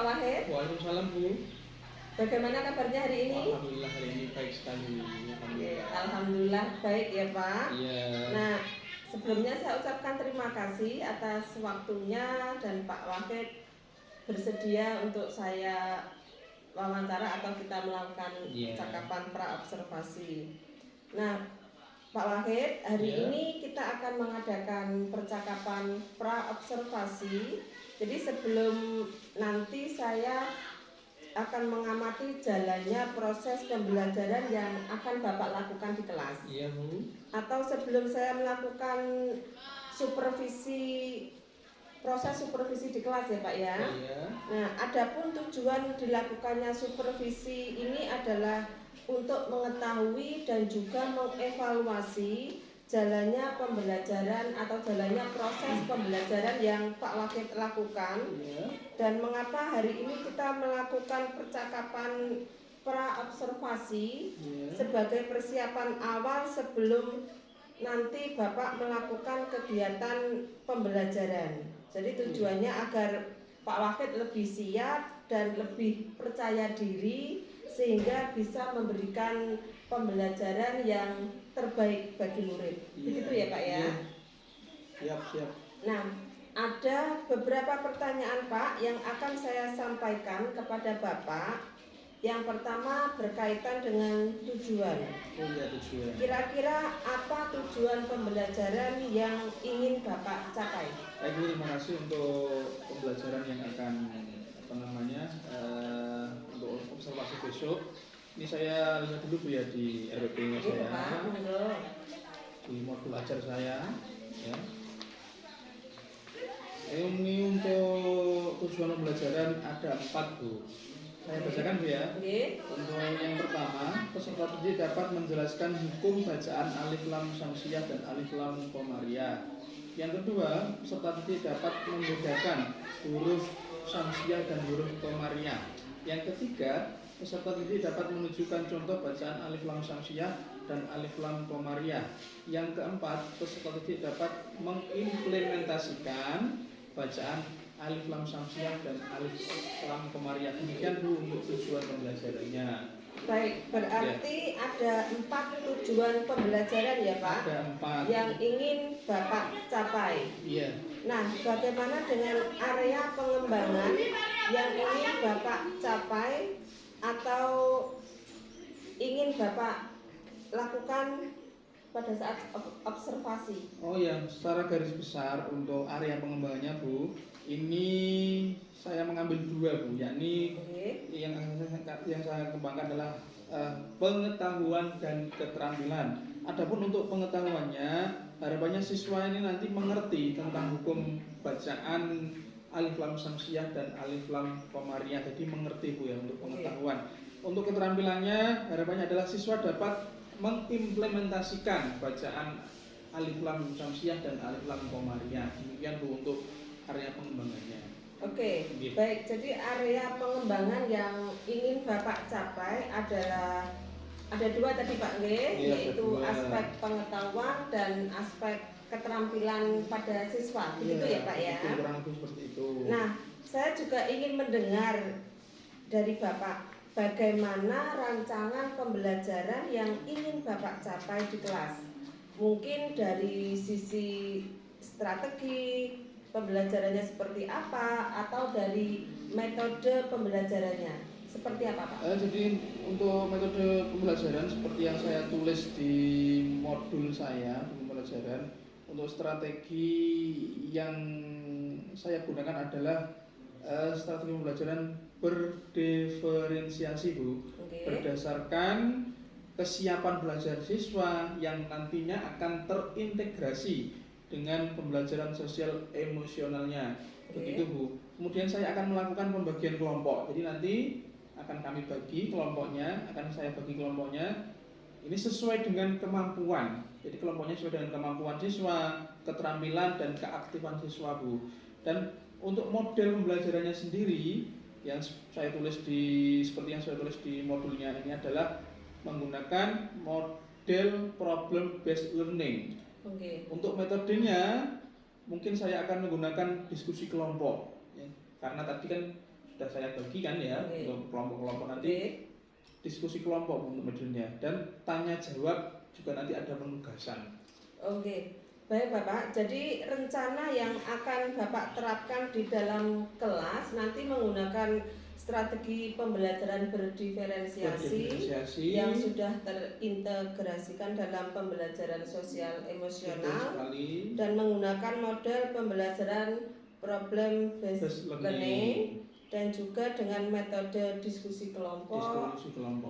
Wahid. Waalaikumsalam Bu. Bagaimana kabarnya hari ini? Alhamdulillah hari ini baik sekali. Alhamdulillah baik ya Pak. Iya. Nah, sebelumnya saya ucapkan terima kasih atas waktunya dan Pak Wahid bersedia untuk saya wawancara atau kita melakukan percakapan pra-observasi. Nah, Pak Wahid, hari ini kita akan mengadakan percakapan pra-observasi. Jadi sebelum nanti saya akan mengamati jalannya proses pembelajaran yang akan Bapak lakukan di kelas. Iya Bu. Atau sebelum saya melakukan proses supervisi di kelas ya Pak ya. Iya. Nah, adapun tujuan dilakukannya supervisi ini adalah untuk mengetahui dan juga mengevaluasi jalannya pembelajaran atau jalannya proses pembelajaran yang Pak Wahid lakukan. Dan mengapa hari ini kita melakukan percakapan pra-observasi sebagai persiapan awal sebelum nanti Bapak melakukan kegiatan pembelajaran. Jadi tujuannya agar Pak Wahid lebih siap dan lebih percaya diri sehingga bisa memberikan pembelajaran yang terbaik bagi murid. Begitu ya Pak ya? Siap. Nah, ada beberapa pertanyaan Pak yang akan saya sampaikan kepada Bapak. Yang pertama berkaitan dengan tujuan. Tujuan. Kira-kira apa tujuan pembelajaran yang ingin Bapak capai? Baik Bu, terima kasih untuk pembelajaran yang akan untuk observasi besok. Ini saya lihat dulu Bu ya di RWP-nya saya. Di modul ajar saya ya. Ini untuk tujuan pembelajaran ada 4 Bu. Saya bacakan Bu ya. Untuk yang pertama, peserta didik dapat menjelaskan hukum bacaan alif lam syamsiah dan alif lam qamariyah. Yang kedua, peserta didik dapat membedakan huruf syamsiah dan huruf qamariyah. Yang ketiga, peserta didik dapat menunjukkan contoh bacaan alif lam syamsiah dan alif lam qamariyah. Yang keempat, peserta didik dapat mengimplementasikan bacaan alif lam syamsiah dan alif lam qamariyah. Demikian Bu untuk tujuan pembelajarannya. Baik, berarti ada 4 tujuan pembelajaran ya Pak? Ada 4 yang ingin Bapak capai. Iya. Nah, bagaimana dengan area pengembangan yang ingin Bapak capai atau ingin Bapak lakukan pada saat observasi? Oh ya, secara garis besar untuk area pengembangannya Bu, ini saya mengambil 2 Bu, yakni yang saya kembangkan adalah pengetahuan dan keterampilan. Adapun untuk pengetahuannya, harapannya siswa ini nanti mengerti tentang hukum bacaan alif lam syamsiah dan alif lam qamariyah. Jadi mengerti Bu ya untuk pengetahuan. Untuk keterampilannya, harapannya adalah siswa dapat mengimplementasikan bacaan alif lam syamsiah dan alif lam qamariyah. Demikian Bu untuk area pengembangannya. Oke, baik. Jadi area pengembangan yang ingin Bapak capai adalah ada 2 tadi Pak yaitu aspek pengetahuan dan aspek keterampilan pada siswa. Begitu ya Pak ya? Kurang lebih seperti itu. Nah, saya juga ingin mendengar dari Bapak bagaimana rancangan pembelajaran yang ingin Bapak capai di kelas. Mungkin dari sisi strategi pembelajarannya seperti apa atau dari metode pembelajarannya seperti apa Pak? Jadi untuk metode pembelajaran seperti yang saya tulis di modul saya pembelajaran, untuk strategi yang saya gunakan adalah strategi pembelajaran berdiferensiasi Bu, berdasarkan kesiapan belajar siswa yang nantinya akan terintegrasi dengan pembelajaran sosial emosionalnya. Begitu Bu. Kemudian saya akan melakukan pembagian kelompok. Jadi nanti akan kami bagi kelompoknya, ini sesuai dengan kemampuan. Jadi kelompoknya sesuai dengan kemampuan siswa, keterampilan dan keaktifan siswa Bu. Dan untuk model pembelajarannya sendiri yang saya tulis seperti yang saya tulis di modulnya ini adalah menggunakan model problem based learning. Untuk metodenya mungkin saya akan menggunakan diskusi kelompok ya. Karena tadi kan sudah saya bagikan ya untuk kelompok-kelompok nanti diskusi kelompok untuk modulnya, dan tanya jawab juga nanti ada penugasan. Oke, baik Bapak. Jadi rencana yang akan Bapak terapkan di dalam kelas nanti menggunakan strategi pembelajaran berdiferensiasi yang sudah terintegrasikan dalam pembelajaran sosial emosional dan menggunakan model pembelajaran problem based learning dan juga dengan metode diskusi kelompok,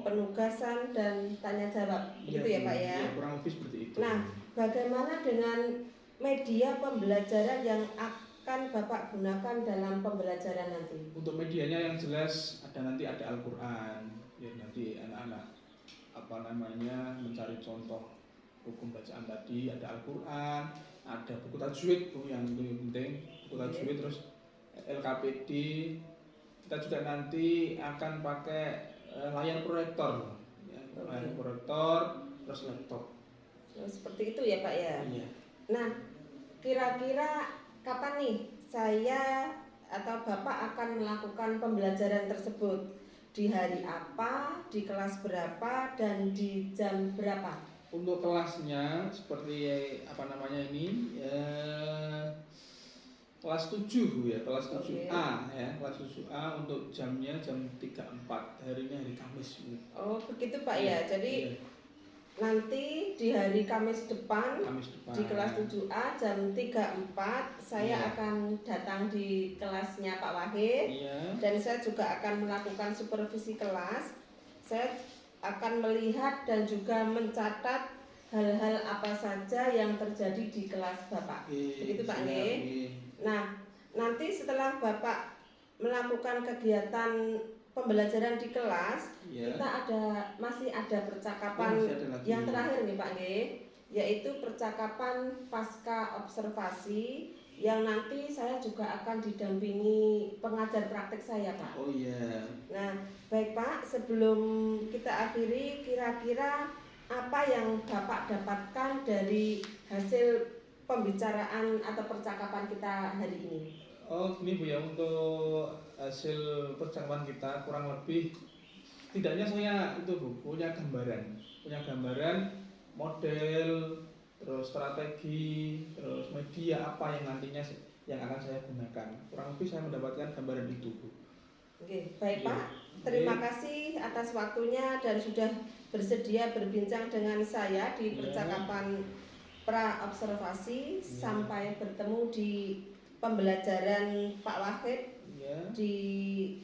penugasan dan tanya jawab. Begitu ya Pak ya? Kurang lebih seperti itu. Nah, bagaimana dengan media pembelajaran yang akan Bapak gunakan dalam pembelajaran nanti? Untuk medianya yang jelas nanti ada Al-Quran, ya nanti anak-anak mencari contoh hukum bacaan tadi, ada Al-Quran, ada buku tajwid tuh yang penting, buku tajwid, terus LKPD. Kita juga nanti akan pakai layar proyektor, ya, layar proyektor, terus laptop. Seperti itu ya Pak ya. Iya. Nah, kira-kira kapan nih saya atau Bapak akan melakukan pembelajaran tersebut? Di hari apa, di kelas berapa, dan di jam berapa? Untuk kelasnya seperti kelas 7 ya, kelas 7A ya, kelas 7A untuk jamnya jam 3.4, hari ini hari Kamis. Oh, begitu Pak ya. Jadi nanti di hari Kamis depan di kelas 7A jam 3.4 saya akan datang di kelasnya Pak Wahid, dan saya juga akan melakukan supervisi kelas. Saya akan melihat dan juga mencatat hal-hal apa saja yang terjadi di kelas Bapak. Begitu Pak nggih. Nah, nanti setelah Bapak melakukan kegiatan pembelajaran di kelas, kita masih ada percakapan yang terakhir nih Pak nggih, yaitu percakapan pasca observasi yang nanti saya juga akan didampingi pengajar praktek saya Pak. Oh iya. Nah, baik Pak, sebelum kita akhiri, kira-kira apa yang Bapak dapatkan dari hasil pembicaraan atau percakapan kita hari ini? Oh ini Bu ya, untuk hasil percakapan kita kurang lebih tidaknya saya itu Bu punya gambaran model, terus strategi, terus media apa yang nantinya yang akan saya gunakan. Kurang lebih saya mendapatkan gambaran itu Bu. Oke, baik Pak. Terima kasih atas waktunya dan sudah bersedia berbincang dengan saya di percakapan pra-observasi. Sampai bertemu di pembelajaran Pak Wahid di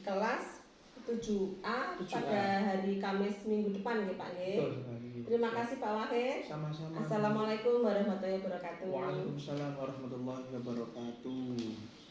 kelas 7A pada hari Kamis minggu depan ya Pak nggih. Terima kasih Pak Wahid. Sama-sama. Assalamualaikum warahmatullahi wabarakatuh. Waalaikumsalam warahmatullahi wabarakatuh.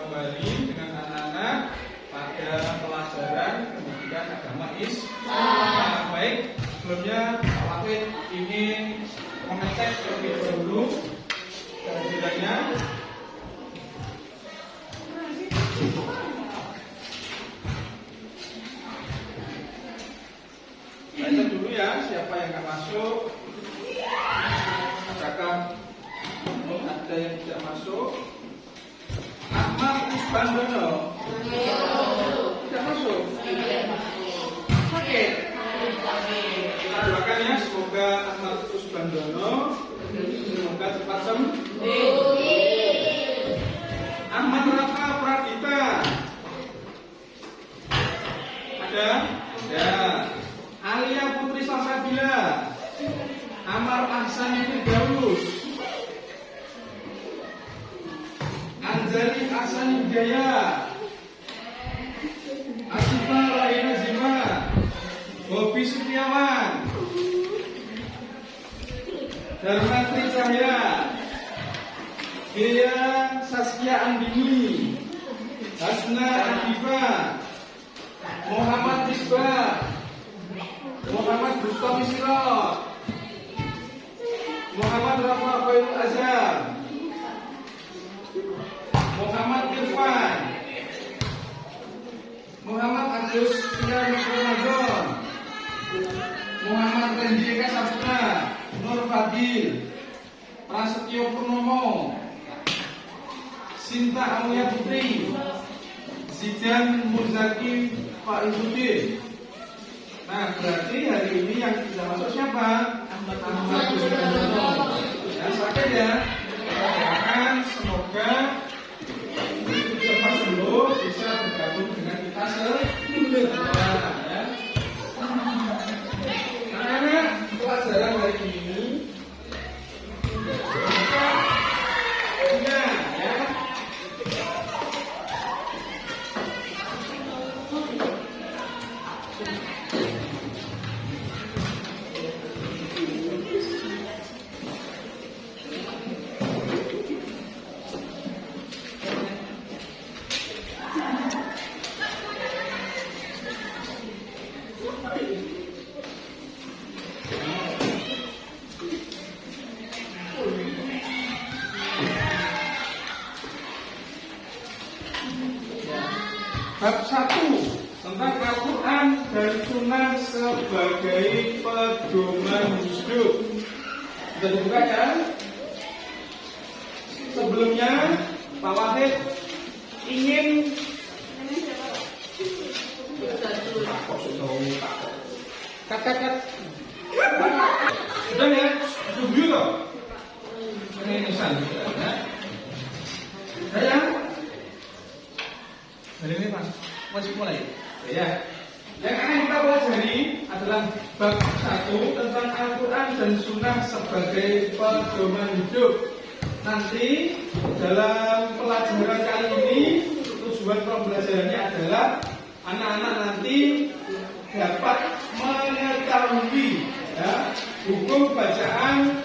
kembali dengan anak-anak pada pelajaran pendidikan agama Islam. Baik, sebelumnya Pak Wahid ingin mengecek terlebih dahulu kehadirannya. Baca dulu ya, siapa yang akan masuk. Apakah ada yang tidak masuk? Ahmad Usbandono tidak masuk. Oke, kita doakan ya, semoga Ahmad Usbandono semoga cepat sembuh. Ahmad Rafa Pradita ada? Ya. Alia Putri Salsabila, Amar Ahsan Firdaus, Anjali Ahsan Hidayah, Asifah Raina Zima, Bobi Setiawan, Darmatri Cahya, Gea Saskia Andini, Hasna Adifa, Muhammad Misbah, Muhammad Bustami Sirot, Muhammad Rafa Khairul Azhar, Muhammad Irfan, Muhammad Agus Tiar Ramadan, Muhammad Renjika Sabna, Nur Fadil, Prasetyo Purnomo, Sinta Amuya Putri, Zidan Muzaki Faizudin. Nah, berarti hari ini yang tidak masuk siapa? Ahmad Usbandono. Ya, sakit ya. Kita doakan semoga cepat sembuh, bisa bergabung dengan kita semua. Ya. Anak-anak, pelajaran hari ini ya. Bab 1 tentang Al-Quran dan Sunnah sebagai pedoman hidup. Sudah dibuka ya? Sebelumnya Pak Wahid ingin kat. Sudah ya? Tunggu loh. Ini nisan. Ya? Hari ini Mas, masih mulai. Ya. Yang akan kita pelajari adalah bab 1 tentang Al-Quran dan Sunnah sebagai pedoman hidup. Nanti dalam pelajaran kali ini tujuan pembelajarannya adalah anak-anak nanti dapat mengetahui ya, hukum bacaan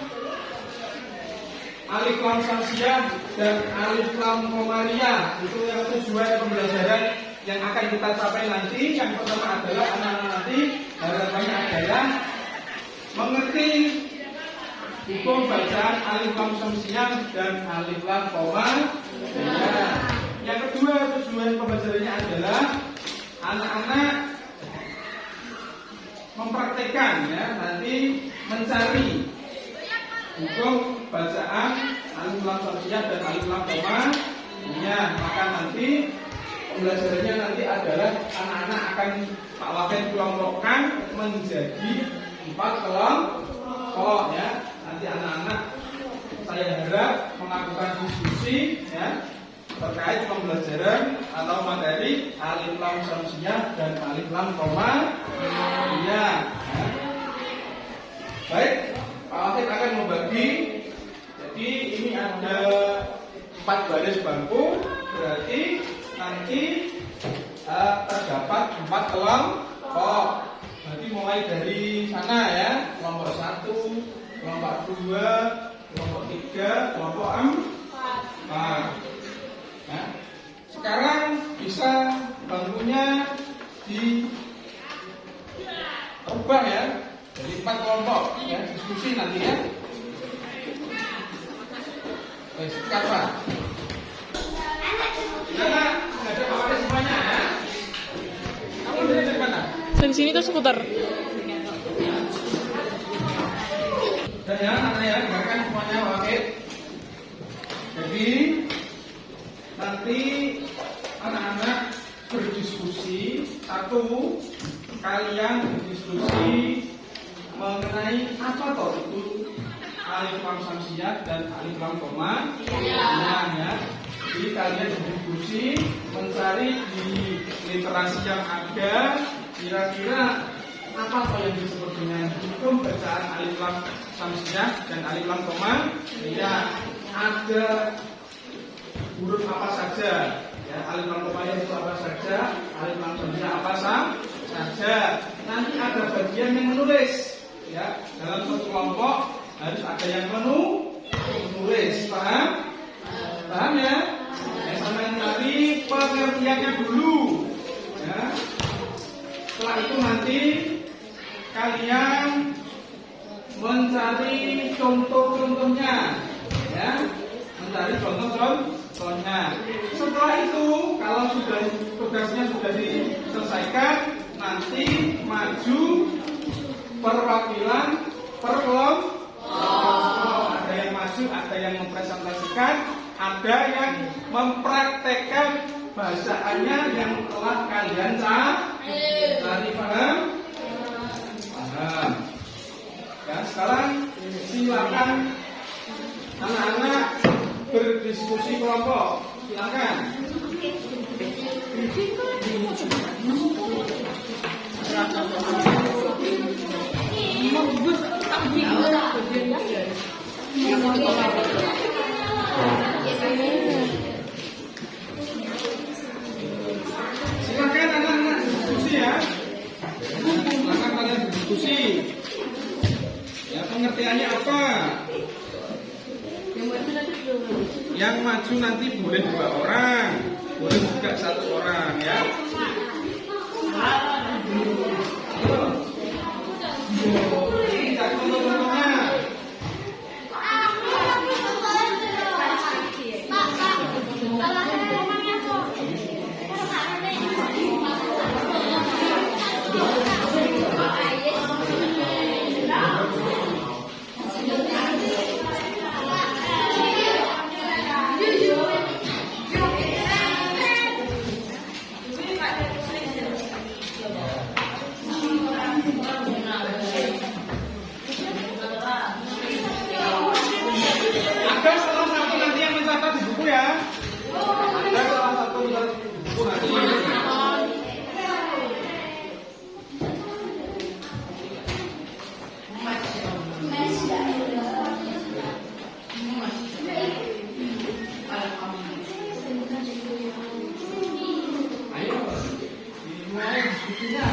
alif lam samsiah dan alif lam komariah. Itu yang tujuan pembelajaran yang akan kita capai nanti. Yang pertama adalah anak-anak nanti harapannya adalah mengerti hukum bacaan alif lam samsiah dan alif lam komariah. Yang kedua tujuan pembelajarannya adalah anak-anak mempraktekkan ya, nanti mencari hukum bacaan alif lam samsiah dan alif lam komariah. Maka nanti pembelajarannya nanti adalah anak-anak akan Pak Wahid kelompokkan menjadi 4 kelompok ya. Nanti anak-anak saya harap melakukan diskusi ya terkait pembelajaran atau materi alif lam samsiah dan alif lam komariah ya. Baik, Pak Wahid akan membagi. Jadi ini ada 4 baris bangku, berarti nanti terdapat 4 kelompok. Berarti mulai dari sana ya, kelompok 1, kelompok 2, kelompok 3, kelompok 4. Ya. dirubah ya, jadi 4 kelompok ya, diskusi nanti ya. Sikat Pak. Nah, ada kawannya semuanya ya. Kamu dari mana? Dari sini tuh seputar. Dan ya, anak ya, dengarkan semuanya, oke. Jadi nanti anak-anak berdiskusi. Satu, kalian berdiskusi mengenai apa toh itu alif lam samsiah dan alif lam koma. Ya. Jadi kalian berdiskusi mencari di literasi yang ada kira-kira apa toh yang disebut dengan hukum bacaan alif lam samsiah dan alif lam koma. Ya, ada huruf apa saja ya, alif lam koma itu apa saja, alif lam samsiah apa saja. Nanti ada bagian yang menulis ya, dalam satu kelompok harus ada yang menulis. Paham ya? Sama yang tadi pengertiannya dulu ya. Setelah itu nanti kalian mencari contoh-contohnya ya, mencari contoh-contohnya. Setelah itu kalau sudah tugasnya sudah diselesaikan, nanti maju perwakilan per kelompok. Ada yang maju, ada yang mempresentasikan, ada yang mempraktekkan bahasaannya yang telah kalian cari. Paham? Paham. Ya, sekarang silakan anak-anak berdiskusi kelompok. Silakan. Silakan anak-anak diskusi ya. Silakan kalian berdiskusi. Ya, pengertiannya apa? Yang maju nanti boleh 2 orang, boleh juga 1 orang ya. Tidak contoh-contohnya. Ada salah satu nanti yang mencatat di buku ya. Ada salah satu mencatat di buku nanti. Ayo, dimulai diskusinya.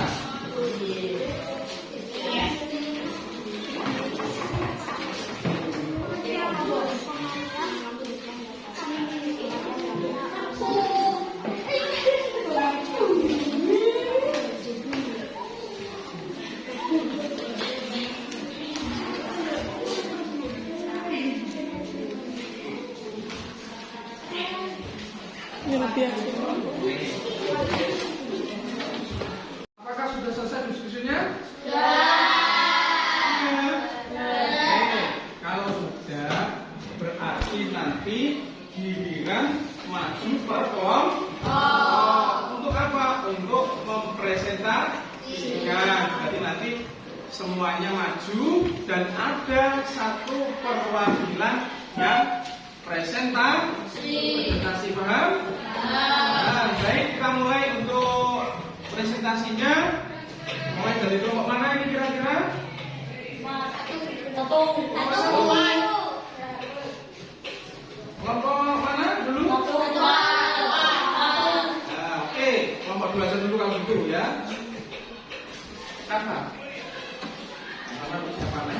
Apakah sudah selesai diskusinya? Kalau sudah, berarti nanti giliran maju per kelompok. Untuk apa? Untuk mempresentasikan. Berarti nanti semuanya maju dan ada 1 perwakilan yang presentasi. Paham? Nah, baik, kita mulai untuk presentasinya. Mulai dari kelompok mana ini kira-kira? Kelompok mana dulu? Nah, oke, kelompok 2 saja dulu kalau gitu ya. Apa? Apa siapa nih?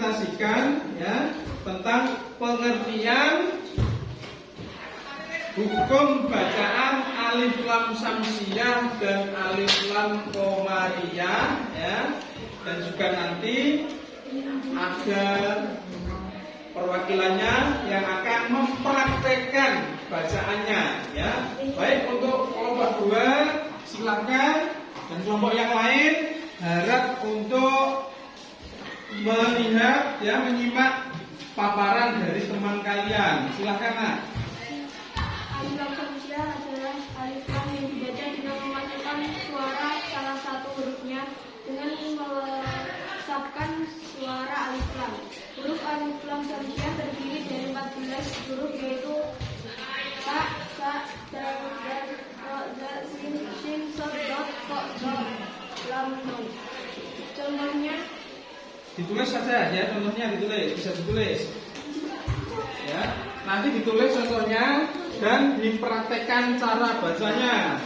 presentasikan ya tentang pengertian hukum bacaan alif lam samsiyah dan alif lam qomariyah ya, dan juga nanti ada perwakilannya yang akan mempraktekkan bacaannya ya. Baik, untuk kelompok 2 silakan, dan kelompok yang lain harap untuk melihat ya, menyimak paparan dari teman kalian. Silakan, Nak. Alif lam samsiyah adalah alif lam yang dibaca dengan memasukkan suara salah satu hurufnya dengan melesatkan suara alif lam. Huruf alif lam samsiyah terdiri dari 14 huruf, yaitu ta, sa, dal, ro, za, sin, shin, sod, dot, ko, do, lam, nun. Contohnya Ditulis saja ya, contohnya ditulis, bisa ditulis ya. Nanti ditulis contohnya dan dipraktekkan cara bacanya.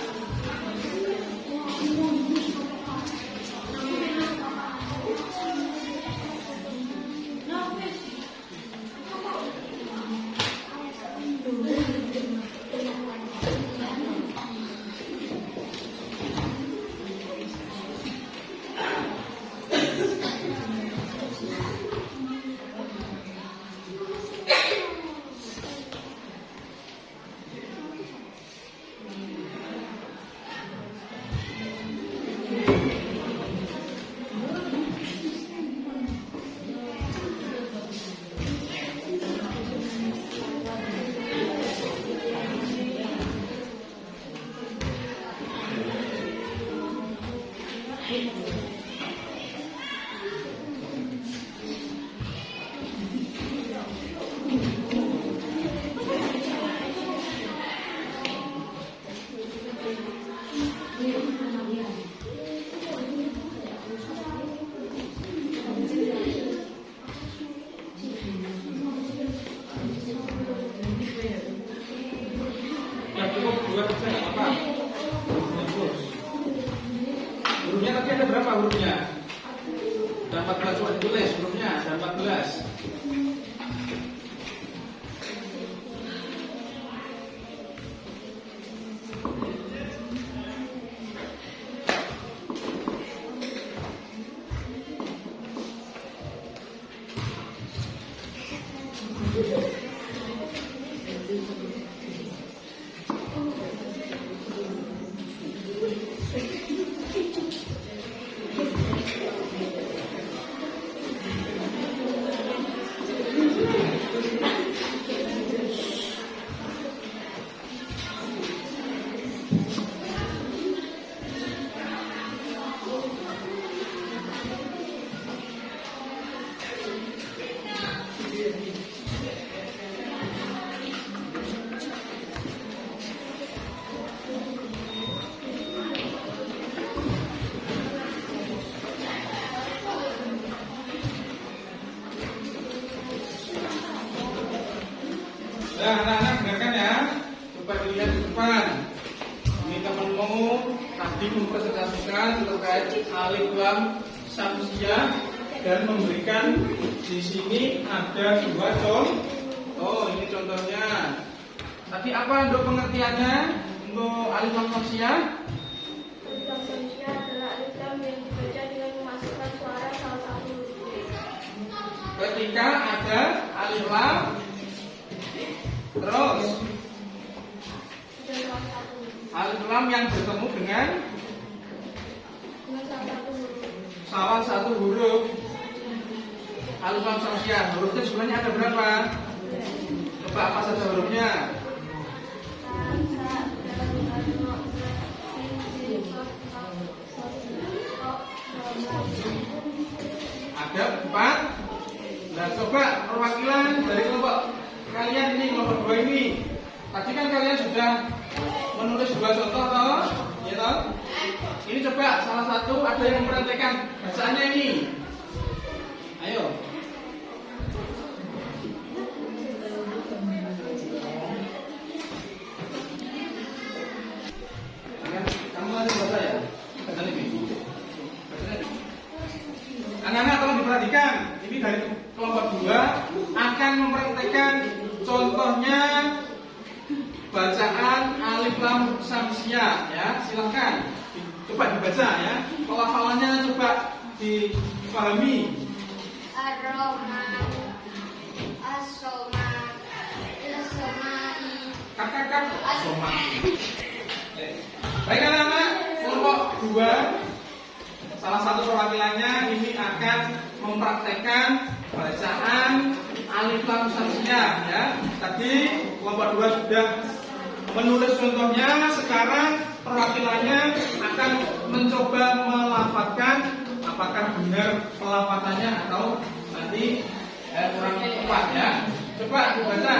Ya cukup 2 saja, nggak apa-apa. Bagus. Hurufnya tadi ada berapa hurufnya? Ada 14, coba ditulis hurufnya, ada 14. Nah, anak-anak dengarkan ya. Coba dilihat di depan. Ini temanmu tadi mempresentasikan terkait alif lam samsiyah dan memberikan di sini ada 2 contoh. Oh, ini contohnya. Tadi apa untuk pengertiannya untuk alif lam samsiyah? alif lam samsiyah adalah alif lam yang dibaca dengan memasukkan suara salah satu huruf. Ketika ada alif lam terus Dan salah satu alif lam yang bertemu dengan salah satu huruf alif lam samsiyah. Hurufnya sebenarnya ada berapa? Coba apa saja hurufnya? Ada 4. Nah, coba perwakilan dari kelompok kalian ini, kelompok 2 ini. Tadi kan kalian sudah menulis 2 contoh toh? Ya toh? Ini coba salah satu ada yang mempraktekkan bacaannya ini. Ayo. Kamu harus baca ya? Baca ini. Anak-anak tolong diperhatikan. Ini dari kelompok 2 akan mempraktekkan contohnya bacaan alif lam samsiah ya. Silahkan coba dibaca ya. Pelafalannya coba dipahami. Ar-Rahman, As-Somad, As-Somai. Kakak Soma. Baik anak-anak, kelompok 2 salah satu perwakilannya ini akan mempraktekkan bacaan alif lam samsiah ya. Tadi kelompok 2 sudah menulis contohnya, sekarang perwakilannya akan mencoba melafadzkan apakah benar pelafatannya atau nanti kurang tepat ya. Coba baca.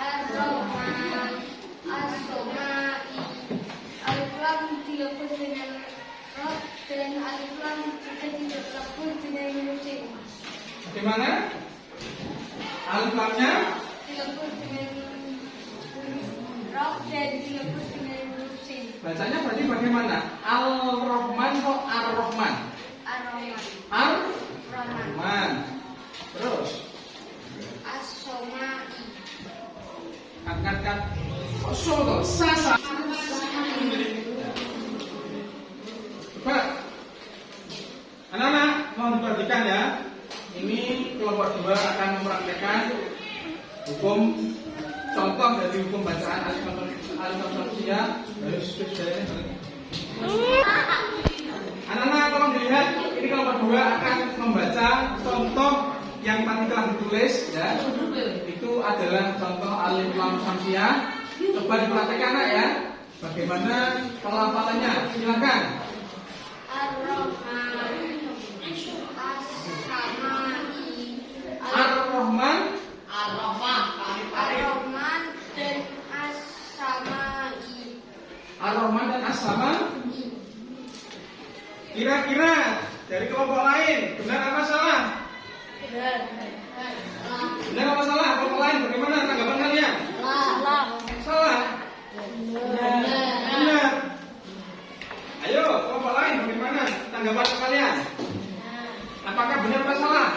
Ar-Rahman, As-Somai. Alif lam dilafaz dengan roh dan alif lam juga dilafaz dengan musim. Bagaimana? Alif lamnya Dilafaz dengan roh dan dilafaz dengan musim. bacanya berarti bagaimana? Al-Rahman atau Ar-Rahman? Ar-Rahman, Rahman, Ar-Rahman. Terus As-Somai. kat soto sasa. Coba anak-anak mohon diperhatikan ya. Ini kelompok 2 akan mempraktekkan hukum contoh dari hukum bacaan alif lam samsiah. Anak-anak tolong dilihat, ini kelompok 2 akan membaca contoh yang tadi telah ditulis ya. Itu adalah contoh alif lam samsiah. Coba diperhatikan anak ya. Bagaimana pelafalannya? Silakan. Ar-Rahman, As-Samai. Ar-Rahman, Ar-Rahman dan As-Samai. Ar-Rahman dan As-Sama. Kira-kira dari kelompok lain benar apa salah? Benar apa salah? Kelompok lain bagaimana tanggapan kalian? Salah. Benar. Ayo, kelompok lain bagaimana tanggapan kalian? Apakah benar atau salah?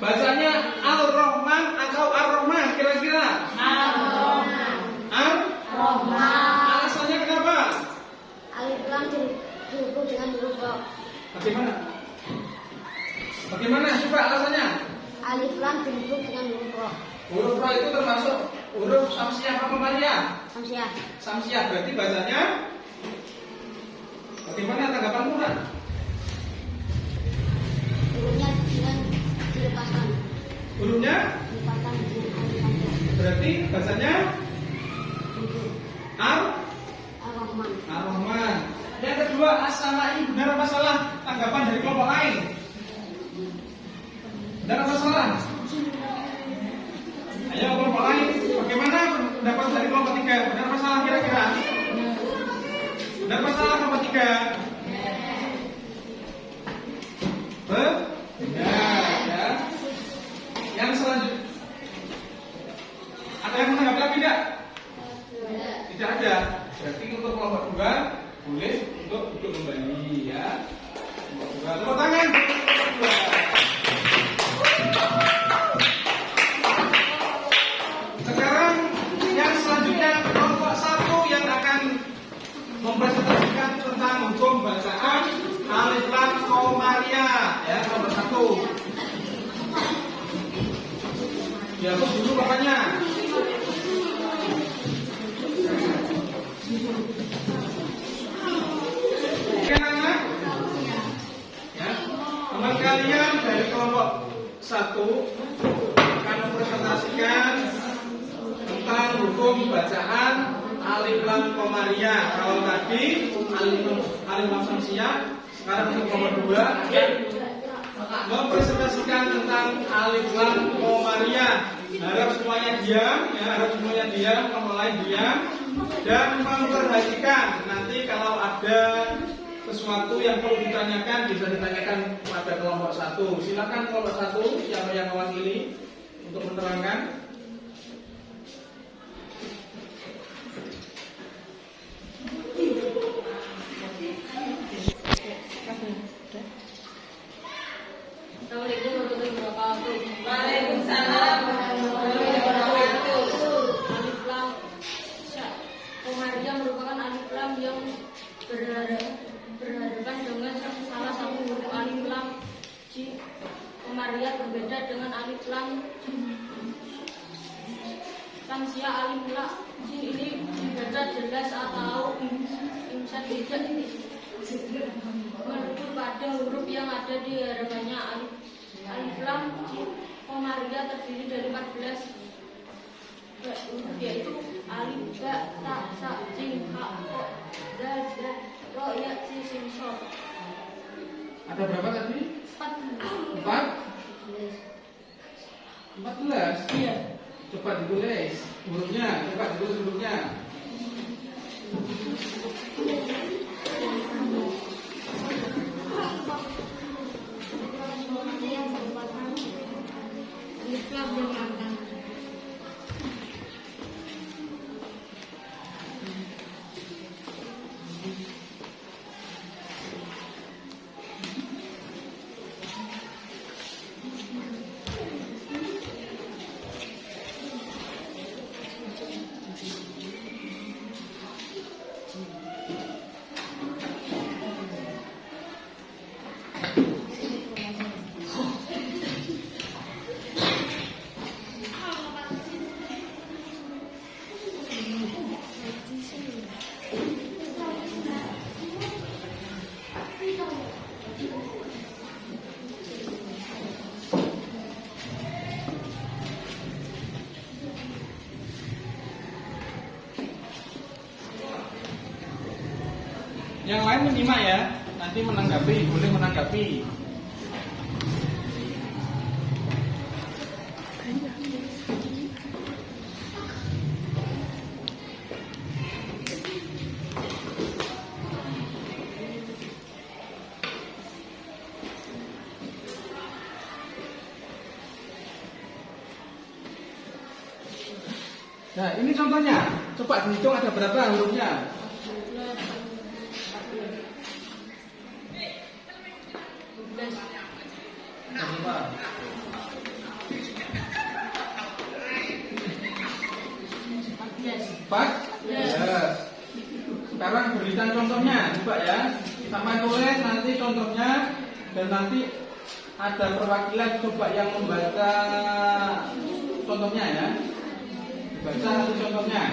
Bacanya Al-Rahman atau Ar-Rahman kira-kira? Ar-Rahman. Alasannya kenapa? Alif lam dihubung dengan huruf roh. Bagaimana? Bagaimana? Coba alasannya. Alif lam dihubung dengan huruf roh. Huruf ra itu termasuk huruf samsiah apa Maria? Samsiah. Samsiah berarti bacanya bagaimana tanggapan Murad? Hurufnya dengan dilepaskan. Hurufnya Dilepaskan dengan alif lam. berarti bacanya Ar-Rahman. Ar-Rahman. Yang kedua, As-Samai benar apa salah? Tanggapan dari kelompok lain. Benar apa salah? Ayo kelompok lain, bagaimana pendapat dari kelompok 3? Benar apa salah kira-kira? Benar apa salah kelompok 3? Benar ya. Yang selanjutnya ada yang menanggapi lagi tidak? Tidak ada. Berarti untuk kelompok 2 boleh untuk duduk kembali ya. Kelompok 2 tepuk tangan. Sekarang yang selanjutnya kelompok 1 yang akan mempresentasikan tentang hukum bacaan alif lam qamariyah ya, kelompok 1. Ya, dulu bapaknya. Anak-anak, ya, teman kalian dari kelompok 1 akan mempresentasikan tentang hukum bacaan alif lam qamariyah. Kalau tadi alif lam samsiah, sekarang untuk kelompok 2 mempresentasikan tentang alif lam qamariyah. Harap semuanya diam, ya, harap semuanya diam, kelompok lain diam, dan memperhatikan. Nanti kalau ada sesuatu yang perlu ditanyakan bisa ditanyakan pada kelompok 1. Silakan kelompok 1 siapa yang mewakili untuk menerangkan. Teman Assalamualaikum warahmatullahi wabarakatuh. Waalaikumsalam warahmatullahi wabarakatuh. Alif lam sya. Komariah merupakan alif lam yang berhadapan dengan salah satu huruf alif lam jim. Komariah berbeda dengan alif lam jim. Lansia alif lam jim ini dibaca jelas atau imsak tidak ini. Merujuk pada huruf yang ada di hadapannya alif lam jim. Komariah terdiri dari 14 huruf yaitu alif, ba, ta, sa, jim, ha, ko, dal, dal, ro, ya, sin, sin, sod. Ada berapa tadi? 4. 14. Iya. Coba ditulis hurufnya, coba ditulis hurufnya. Alif lam yang akan. Yang lain menyimak ya, nanti menanggapi, boleh menanggapi. Nah, ini contohnya. Coba dihitung ada berapa hurufnya. Empat? Yes. Sekarang berikan contohnya, coba ya. Sama tulis nanti contohnya dan nanti ada perwakilan coba yang membaca contohnya ya. Baca nanti contohnya.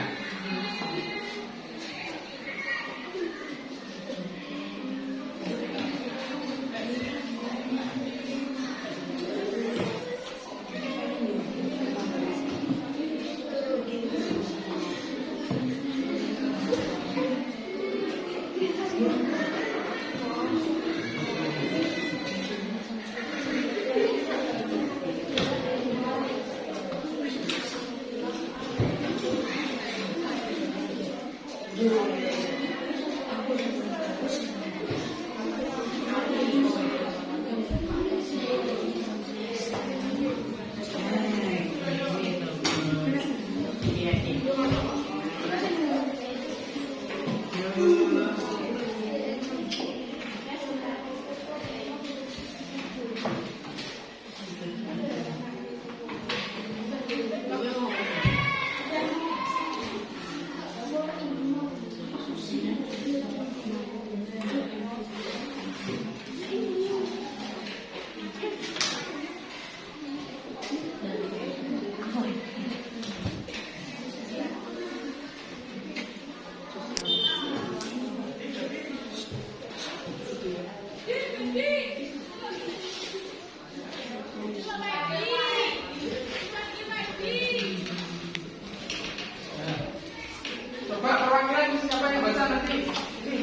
Coba perwakilan siapa yang baca nanti? Ini.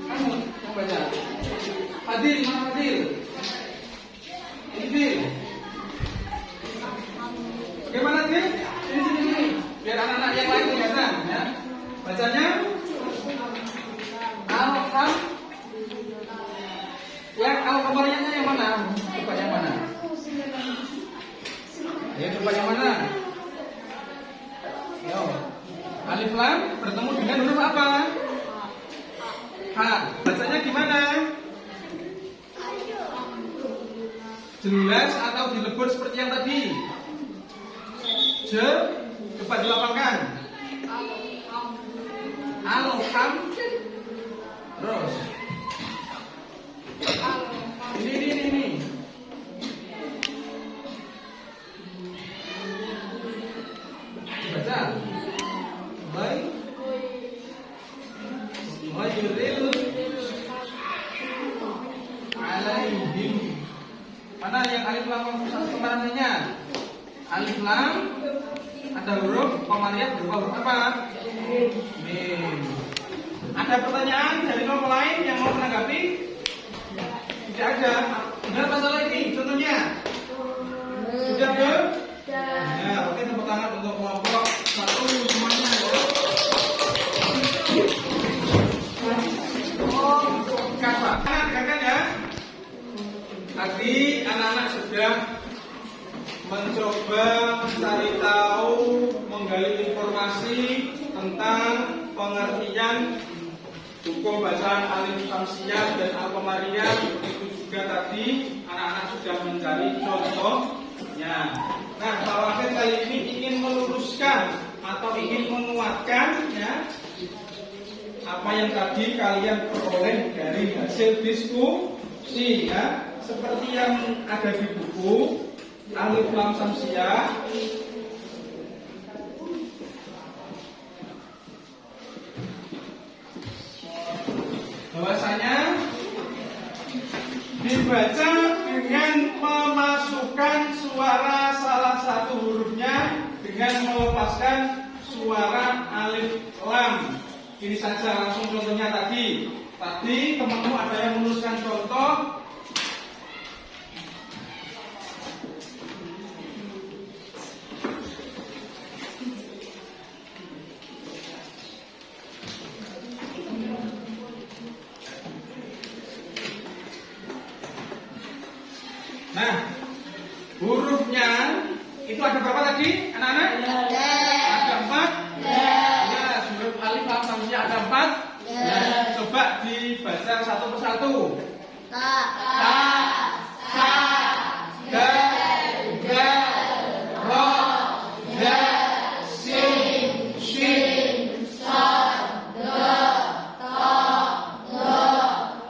Kamu yang baca. Fadil, mana Fadil? Fadil. Bagaimana Fadil? Sini. Biar anak-anak yang lain kelihatan ya. Bacanya Al-Ham. Yang Al-Qamariyahnya yang mana? Coba yang mana? Ya, coba yang mana? Yo. Alif lam bertemu dengan huruf apa? H. Bacanya gimana? jelas atau dilebur seperti yang tadi? Coba dilapangkan. Alham. Terus. Ini. Baca. Baik. Wajril alaihim. Mana yang alif lam pembarannya? Alif lam ada huruf komariah berupa huruf apa? Mim. Ada pertanyaan dari kelompok lain yang mau menanggapi? Tidak ada. Benar masalah ini contohnya? Sudah ke? Ya, oke, tepuk tangan untuk kelompok 1 semuanya ya. Kakak ya. Tadi anak-anak sudah mencoba mencari tahu, menggali informasi tentang pengertian hukum bacaan alif samsiah dan al-qamariyah. Itu juga tadi anak-anak sudah mencari contohnya. Nah, Pak Wahid kali ini ingin meluruskan atau ingin menguatkan ya apa yang tadi kalian peroleh dari hasil diskusi ya. Seperti yang ada di buku Alif Lam Samsiah. Bahwasanya dibaca dengan memasukkan suara salah satu hurufnya dengan melepaskan suara alif lam. Ini saja langsung contohnya tadi. Tadi teman-teman ada yang menuliskan contoh. Nah, hurufnya itu ada berapa tadi, anak-anak? Ada 4. Ya, huruf alif lam samsiah ada 4. Ya, coba dibaca satu persatu. Ta, sa, dal, ro, ya, sin, shin, sad, da, ta, la,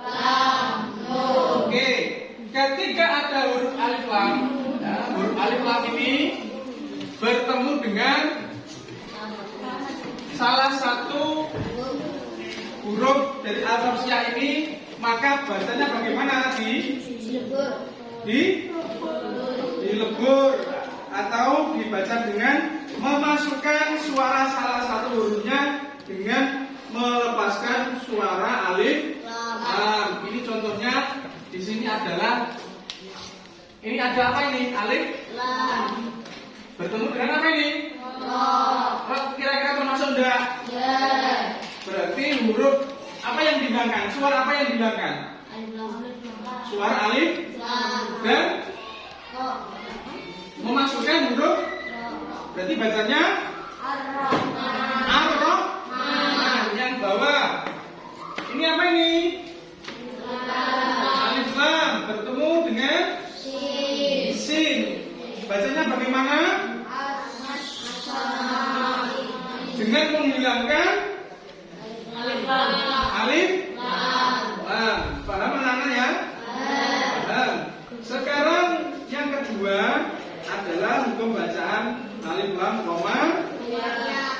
lam, nun. Oke, ketika ada huruf alif lam, ya, huruf alif lam ini bertemu dengan salah satu huruf dari al-samsiah ini, maka bacanya bagaimana tadi? Dilebur atau dibaca dengan memasukkan suara salah satu hurufnya dengan melepaskan suara alif lam. Ini contohnya di sini adalah ini ada apa ini? Alif lam. Bertemu dengan apa ini? Kira-kira termasuk enggak? Berarti huruf apa yang dihilangkan? Suara apa yang dihilangkan? Suara alif dan memasukkan huruf. Berarti bacanya ar-rahman. Yang bawah ini apa ini? Alif lam bertemu dengan sin. Bacanya bagaimana? Dengan menghilangkan alif lam. Paham anak-anak ya? Paham. Sekarang yang kedua adalah hukum bacaan alif lam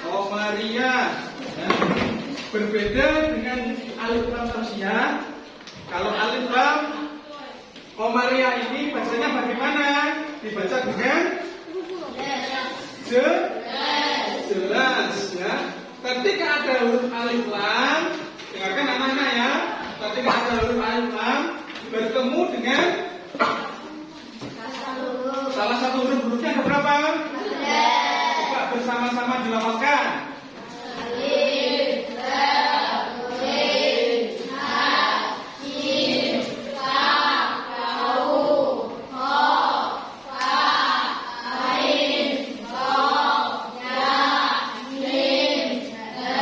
qamariyah. Ya. Berbeda dengan alif lam samsiah. Kalau alif lam qamariyah ini bacanya bagaimana? Dibaca dengan jelas ya. Ketika ada huruf alif lam, dengarkan anak-anak ya. Ketika ada huruf alif lam bertemu dengan salah satu hurufnya ada berapa? Coba bersama-sama dilafalkan. Alif, lam, mim, ha, jim, kaf, lau, ha, fa, ain, ra, ya, mim, ha.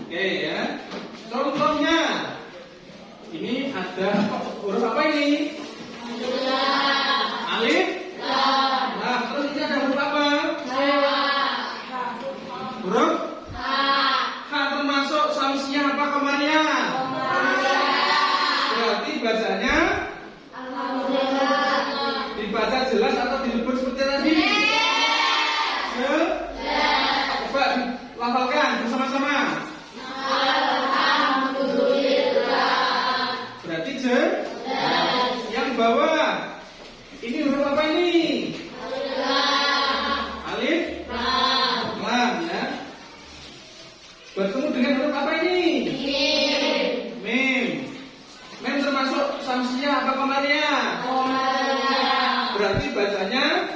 Oke ya. Contohnya ini ada huruf apa ini? berarti bacanya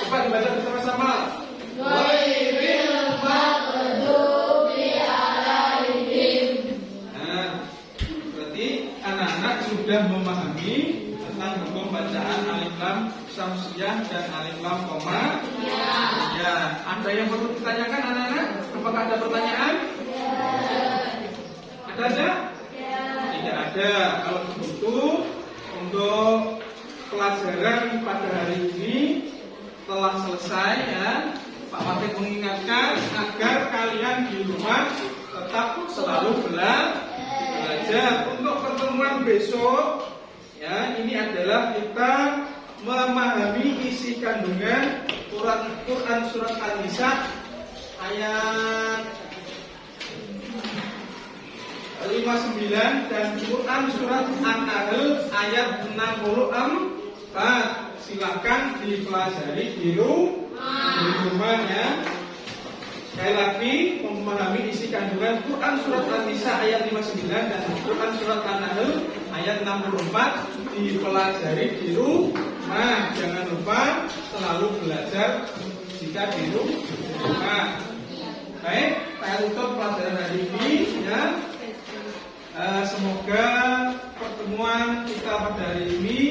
coba dibaca bersama-sama. Ghairil maghdubi alaihim. Nah, berarti anak-anak sudah memahami tentang hukum bacaan alif lam syamsiyah dan alif lam koma. Ya, ada yang perlu ditanyakan anak-anak? Apakah ada pertanyaan? Ada? Tidak ada. Kalau begitu untuk pelajaran pada hari ini telah selesai ya. Pak Wakil mengingatkan agar kalian di rumah tetap selalu belajar. Untuk pertemuan besok ya, ini adalah kita memahami isi kandungan Quran surat An-Nisa ayat 59 dan Quran surat An-Nahl ayat 64. Silakan dipelajari di rumah ya. Sekali lagi, memahami isi kandungan Quran surat An-Nisa ayat 59 dan Quran surat An-Nahl ayat 64 dipelajari di rumah. Jangan lupa selalu belajar jika di rumah. Baik, saya tutup pelajaran hari ini ya. Semoga pertemuan kita pada hari ini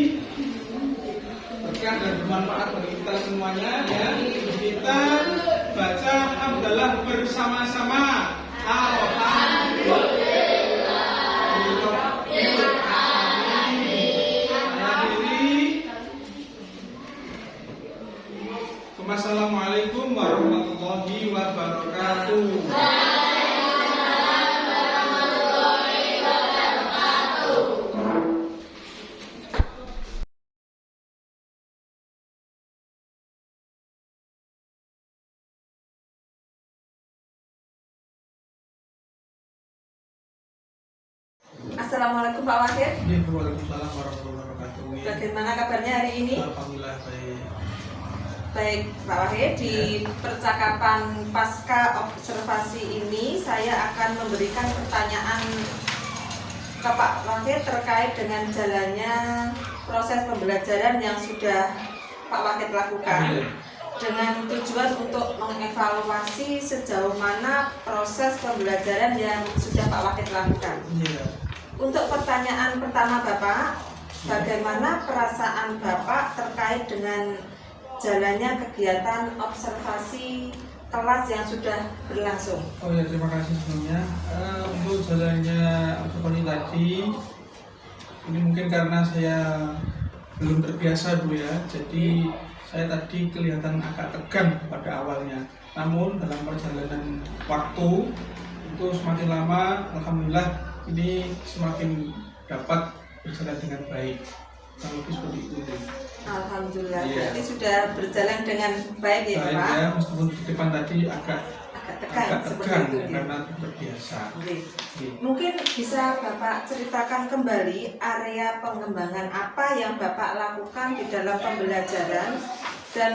berkah dan bermanfaat bagi kita semuanya ya. Kita baca hamdalah bersama-sama. Alhamdulillah. Wassalamualaikum warahmatullahi wabarakatuh. Assalamualaikum Pak Wakil. Waalaikumsalam warahmatullahi wabarakatuh. Bagaimana kabarnya hari ini? Alhamdulillah baik. Baik Pak Wakil, di percakapan pasca observasi ini saya akan memberikan pertanyaan ke Pak Wakil terkait dengan jalannya proses pembelajaran yang sudah Pak Wakil lakukan dengan tujuan untuk mengevaluasi sejauh mana proses pembelajaran yang sudah Pak Wakil lakukan. Untuk pertanyaan pertama Bapak, bagaimana perasaan Bapak terkait dengan jalannya kegiatan observasi kelas yang sudah berlangsung? Oh ya, terima kasih sebelumnya. Untuk jalannya observasi tadi, ini mungkin karena saya belum terbiasa dulu ya, jadi saya tadi kelihatan agak tegang pada awalnya. Namun dalam perjalanan waktu itu semakin lama, alhamdulillah ini semakin dapat berjalan dengan baik. Kalau lebih seperti itu. Alhamdulillah, berarti sudah berjalan dengan baik ya baik, Pak? Ya, meskipun di depan tadi agak tegang seperti itu ya, karena terbiasa. Mungkin bisa Bapak ceritakan kembali area pengembangan apa yang Bapak lakukan di dalam pembelajaran dan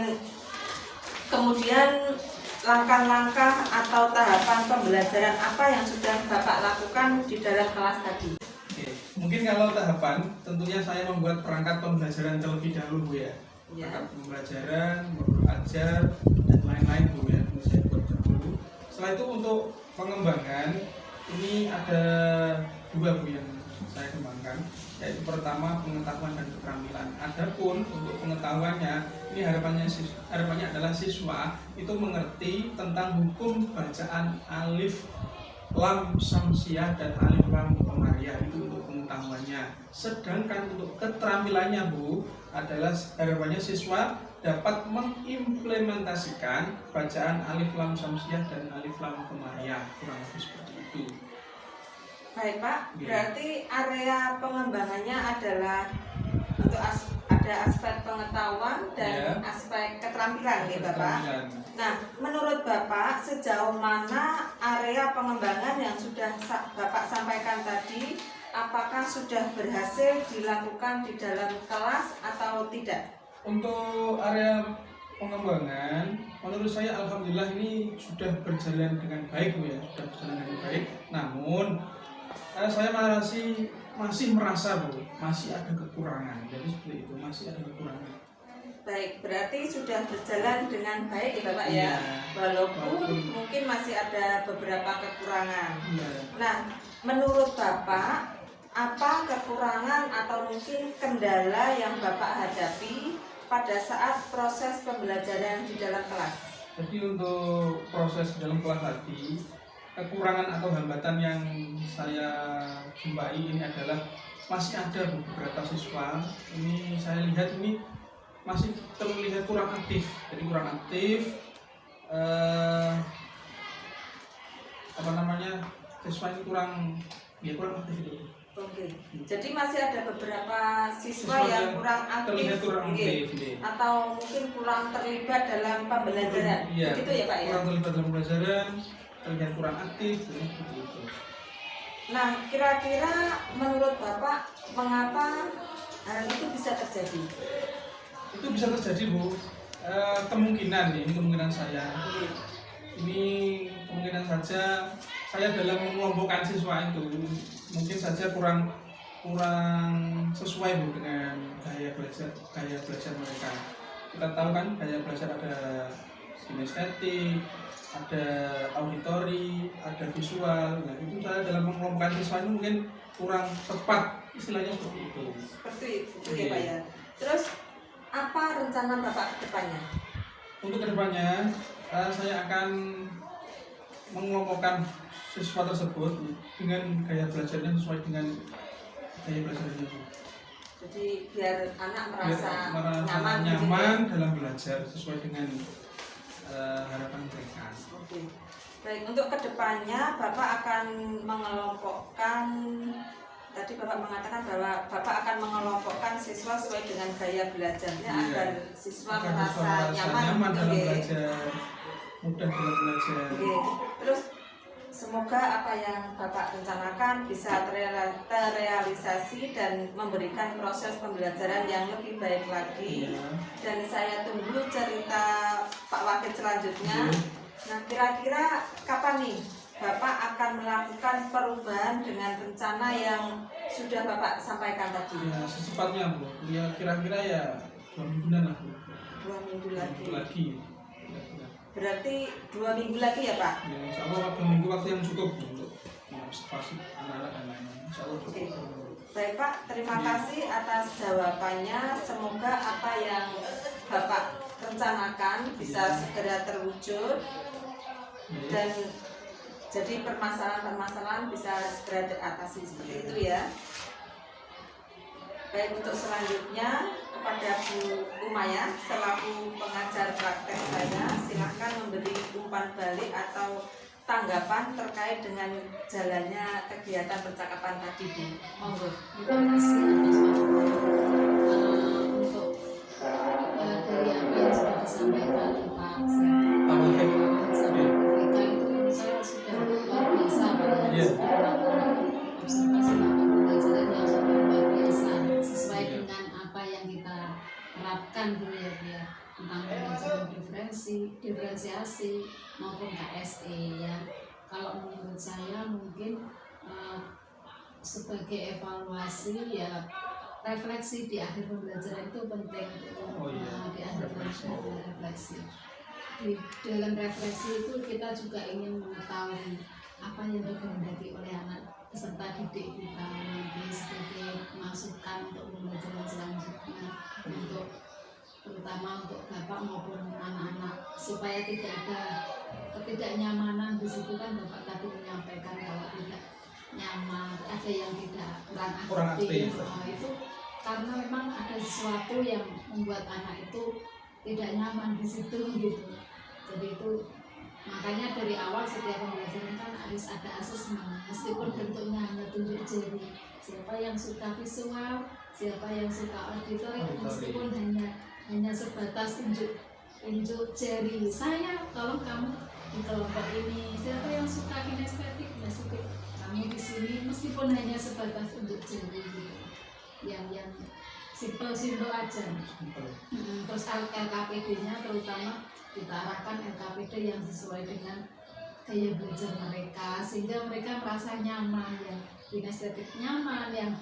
kemudian langkah-langkah atau tahapan pembelajaran apa yang sudah Bapak lakukan di dalam kelas tadi? Mungkin kalau tahapan, tentunya saya membuat perangkat pembelajaran terlebih dahulu ya. Perangkat pembelajaran, modul ajar, dan lain-lain Bu ya. Saya buat dulu. Setelah itu untuk pengembangan, ini ada dua Bu yang saya kembangkan. Yaitu pertama pengetahuan dan keterampilan. Adapun untuk pengetahuannya, ini harapannya adalah siswa itu mengerti tentang hukum bacaan alif lam syamsiyah dan alif lam qamariyah, itu untuk pengetahuannya. Sedangkan untuk keterampilannya Bu adalah harapannya siswa dapat mengimplementasikan bacaan alif lam syamsiyah dan alif lam qamariyah, kurang lebih seperti itu. Baik Pak, berarti area pengembangannya adalah untuk ada aspek pengetahuan dan aspek keterampilan ya Bapak. Nah, menurut Bapak sejauh mana area pengembangan yang sudah Bapak sampaikan tadi, apakah sudah berhasil dilakukan di dalam kelas atau tidak? Untuk area pengembangan, menurut saya alhamdulillah ini sudah berjalan dengan baik Bu ya, sudah berjalan dengan baik. Namun saya masih merasa Bu, masih ada kekurangan. Jadi seperti itu, masih ada kekurangan. Baik, berarti sudah berjalan dengan baik ya Bapak ya. Iya. Walaupun mungkin masih ada beberapa kekurangan. Iya. Nah, menurut Bapak, apa kekurangan atau mungkin kendala yang Bapak hadapi pada saat proses pembelajaran di dalam kelas? Jadi untuk proses dalam kelas tadi, kekurangan atau hambatan yang saya jumpai ini adalah masih ada beberapa siswa, ini saya lihat ini masih terlihat kurang aktif. Jadi kurang aktif, siswa ini kurang aktif itu. Oke, jadi masih ada beberapa siswa yang kurang aktif, kurang aktif, atau mungkin kurang terlibat dalam pembelajaran, iya, begitu ya Pak ya? Kurang terlibat dalam pembelajaran, terlihat kurang aktif, seperti itu. Nah, kira-kira menurut Bapak mengapa hal itu bisa terjadi? Itu bisa terjadi Bu, kemungkinan ini kemungkinan saya. Ini kemungkinan saja saya dalam mengelompokkan siswa itu mungkin saja kurang sesuai Bu dengan gaya belajar mereka. Kita tahu kan gaya belajar ada kinestetik, ada auditori, ada visual. Nah itu saya dalam mengelompokkan siswa itu mungkin kurang tepat, istilahnya seperti itu. Seperti itu ya Pak ya. Terus apa rencana Bapak ke depannya? Untuk kedepannya saya akan mengelompokkan siswa tersebut dengan gaya belajarnya sesuai dengan gaya belajarnya. Jadi biar anak merasa nyaman gitu ya? dalam belajar sesuai dengan harapan mereka. Oke. Baik, untuk kedepannya Bapak akan mengelompokkan, tadi Bapak mengatakan bahwa Bapak akan mengelompokkan siswa sesuai dengan gaya belajarnya, Iya, agar siswa agar merasa nyaman gitu dalam ya. belajar, mudah dalam belajar. Oke. Terus semoga apa yang Bapak rencanakan bisa terrealisasi dan memberikan proses pembelajaran yang lebih baik lagi. Iya. Dan saya tunggu cerita Pak Wakil selanjutnya. Nah, kira-kira kapan nih Bapak akan melakukan perubahan dengan rencana yang sudah Bapak sampaikan tadi? Ya, secepatnya Bu. Ya kira-kira ya 2 mingguan lah Bu. 2 minggu 2 lagi. minggu lagi. Berarti 2 minggu lagi ya Pak? Ya, insya Allah 2 minggu waktu yang cukup Bu, untuk mengobservasi anak-anak dan lain-lain. Insya Allah cukup. Oke. Baik Pak, terima kasih atas jawabannya. Semoga apa yang Bapak rencanakan bisa segera terwujud dan jadi permasalahan-permasalahan bisa segera teratasi seperti itu ya. Baik, untuk selanjutnya kepada Bu Umaya selaku pengajar praktek saya, silahkan memberi umpan balik atau tanggapan terkait dengan jalannya kegiatan percakapan tadi Bu. Monggo. Terima kasih atas untuk dari apa yang sudah disampaikan Pak Afrika itu saya sudah luar biasa observasi pembelajaran yang sudah luar biasa sesuai dengan apa yang kita terapkan dulu ya tentang pembelajaran diferensiasi maupun KSE ya. Kalau menurut saya mungkin sebagai evaluasi ya refleksi di akhir pembelajaran itu penting di akhir refleksi. Di dalam refleksi itu kita juga ingin mengetahui apa yang dikehendaki oleh anak peserta didik kita nanti sebagai masukan untuk pembelajaran selanjutnya untuk terutama untuk bapak maupun anak-anak supaya tidak ada ketidaknyamanan di situ kan Bapak tadi menyampaikan kalau tidak nyaman, ada yang tidak kurang aktif. Itu karena memang ada sesuatu yang membuat anak itu tidak nyaman di situ gitu. Jadi itu makanya dari awal setiap pembelajaran kan harus ada asesmen meskipun bentuknya hanya tunjuk jari. Siapa yang suka visual, siapa yang suka auditory, meskipun hanya sebatas unjuk jari. Saya tolong kamu di kelompok ini. Siapa yang suka kinestetik, meskipun kamu di sini, meskipun hanya sebatas unjuk jari gitu. Yang simpel aja. Terus LKPD-nya terutama kita arahkan LKPD yang sesuai dengan gaya belajar mereka sehingga mereka merasa nyaman ya. kinestetik nyaman, yang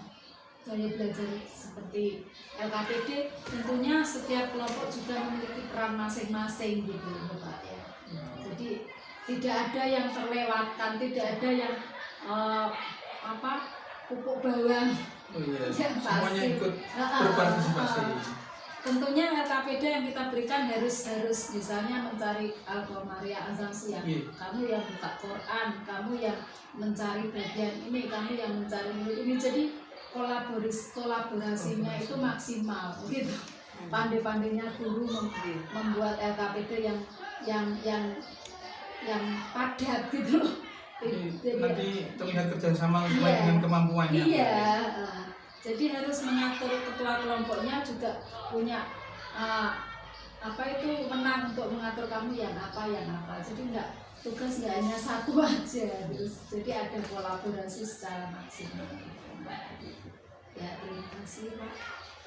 gaya belajar seperti LKPD. Tentunya setiap kelompok juga memiliki peran masing-masing gitu Bapak ya. Jadi tidak ada yang terlewatkan, tidak ada yang pupuk bawang Oh iya, yang semuanya pasif. ikut berpartisipasi. Tentunya LKPD yang kita berikan harus misalnya mencari Alfa Maria Azamsi yang kamu yang buka Quran, kamu yang mencari bagian ini, kamu yang mencari ini. Jadi kolaborasinya itu maksimal gitu. Pandai-pandainya guru membuat LKPD yang padat gitu loh. Jadi nanti terlihat kerjasama sesuai dengan kemampuannya. Iya, jadi harus mengatur ketua kelompoknya juga punya menang untuk mengatur kamu yang apa. Jadi tugas nggak hanya satu aja, jadi ada kolaborasi secara maksimal. Ya terima kasih Pak.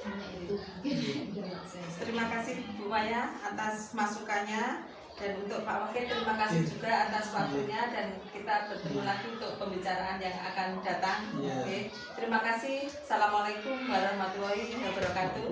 Hanya itu mungkin. Terima kasih Bu Maya atas masukannya, dan untuk Pak Wakil terima kasih juga atas waktunya, dan kita bertemu lagi untuk pembicaraan yang akan datang. Oke. Terima kasih. Assalamualaikum warahmatullahi wabarakatuh.